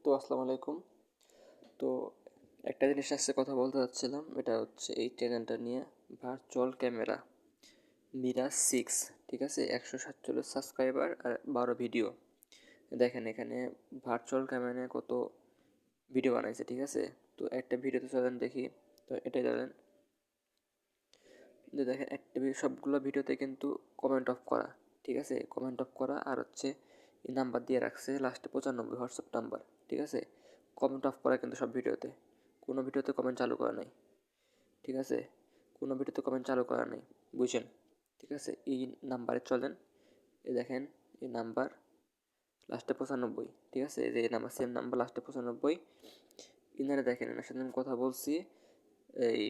তো আসসালামু আলাইকুম। তো একটা জিনিস আজকে কথা বলতে চাচ্ছিলাম, এটা হচ্ছে এই চ্যানেলটা নিয়ে, ভার্চুয়াল ক্যামেরা মিরাজ 6। ঠিক আছে, 147 সাবস্ক্রাইবার আর 12 ভিডিও। দেখেন এখানে ভার্চুয়াল ক্যামেরা নিয়ে কত ভিডিও বানাইছে। ঠিক আছে, তো একটা ভিডিওতে চলেন দেখি। তো এটাই ধরেন যে দেখেন একটা সবগুলো ভিডিওতে কিন্তু কমেন্ট অফ করা। ঠিক আছে, কমেন্ট অফ করা আর হচ্ছে এই নাম্বার দিয়ে রাখছে লাস্টে 95 হোয়াটসঅ্যাপ নাম্বার। ঠিক আছে, কমেন্ট অফ করা কিন্তু সব ভিডিওতে, কোনো ভিডিওতে কমেন্ট চালু করা নাই। ঠিক আছে, কোনো ভিডিওতে কমেন্ট চালু করা নেই, বুঝছেন? ঠিক আছে, এই নাম্বারে চলেন। এই দেখেন এই নাম্বার লাস্টে 95। ঠিক আছে, এই যে এই নাম্বার, সেম নাম্বার লাস্টে 95। ইনারে দেখেন, এনার সাথে আমি কথা বলছি এই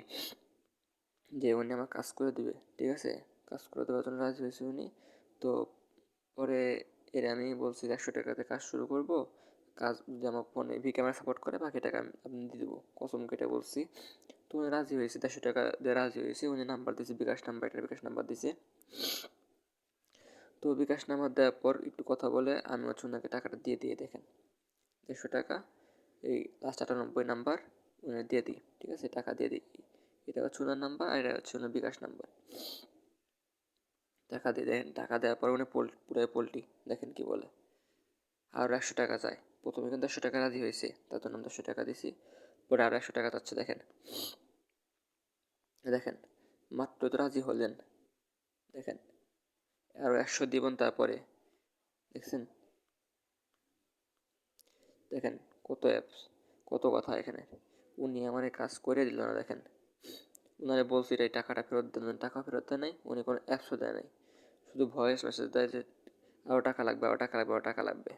যে উনি আমার কাজ করে দেবে। ঠিক আছে, কাজ করে দেওয়ার জন্য রাজি হয়েছে উনি। তো পরে এর আমি বলছি 100 টাকাতে কাজ শুরু করব, কাজ যদি আমার ফোনে ক্যামেরা সাপোর্ট করে বাকি টাকা আমি আপনি দিয়ে দেবো, কসম কেটে বলছি। তো উনি রাজি হয়েছে, 150 টাকা দিয়ে রাজি হয়েছে। উনি নাম্বার দিয়েছে, বিকাশ নাম্বার, এটা বিকাশ নাম্বার দিয়েছে। তো বিকাশ নাম্বার দেওয়ার পর একটু কথা বলে আমি হচ্ছে ওনাকে টাকাটা দিয়ে দেখেন 150 টাকা, এই লাস্ট 98 নাম্বার উনি দিয়ে দিই। ঠিক আছে, টাকা দিয়ে দিই। এটা হচ্ছে ওনার নাম্বার আর এটা হচ্ছে ওনার বিকাশ নাম্বার। টাকা দিয়ে দেখেন, টাকা দেওয়ার পর উনি পুরো পোল্ট্রি দেখেন কি বলে, আর 100 টাকা চায়। প্রথমে কিন্তু 100 টাকা রাজি হয়েছে, তার জন্য 100 টাকা দিছি। পরে আর 100 টাকা চাচ্ছে। দেখেন দেখেন মাত্র তো রাজি হলেন। দেখেন আরও 100 দিবেন তারপরে। দেখছেন, দেখেন কত অ্যাপস, কত কথা এখানে। উনি আমার কাজ করে দিল না। দেখেন উনারে বলছি এই টাকাটা ফেরত দেন, টাকা ফেরত দেয় নাই। উনি কোনো অ্যাপসও দেয় নাই, শুধু ভয়েস মেসেজ দেয় যে আরও টাকা লাগবে, আরও টাকা লাগবে, আরও টাকা লাগবে।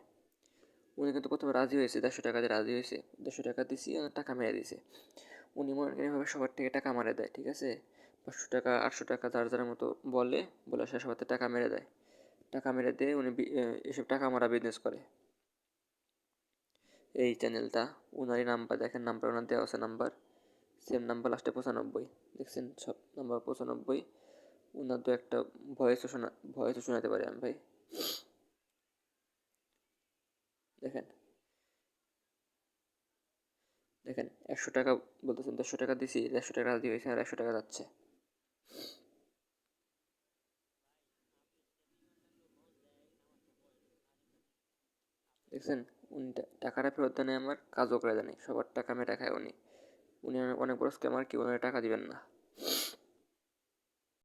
উনি কিন্তু প্রথমে রাজি হয়েছে, 150 টাকা দিয়ে রাজি হয়েছে। 150 টাকা দিছি, টাকা মেরে দিয়েছে। উনি মনে করেন এভাবে সবার থেকে টাকা মারে দেয়। ঠিক আছে, 500 টাকা 800 টাকা যার যার মতো বলে বলে সে সবার থেকে টাকা মেরে দেয়। টাকা মেরে দিয়ে উনি এসব টাকা মারা বিজনেস করে। এই চ্যানেলটা উনারই নাম্বার দেখেন, নাম্বার ওনার দেওয়া আছে, নাম্বার সেম নাম্বার লাস্টে 95। দেখছেন সব নাম্বার 95। ওনার তো একটা ভয়েসও শোনাতে পারি আমি ভাই। দেখেন দেখেন 100 টাকা বলতেছেন, 150 টাকা দিছি, 150 টাকা রাজি হয়েছে আর 100 টাকা যাচ্ছে। দেখছেন, উনি টাকাটা ফেরত দেয় নাই, আমার কাজও করে দেয় নাই, সবার টাকা মেরে খায় উনি। উনি অনেক বড় স্ক্যামার, কি ওনার টাকা দিবেন না।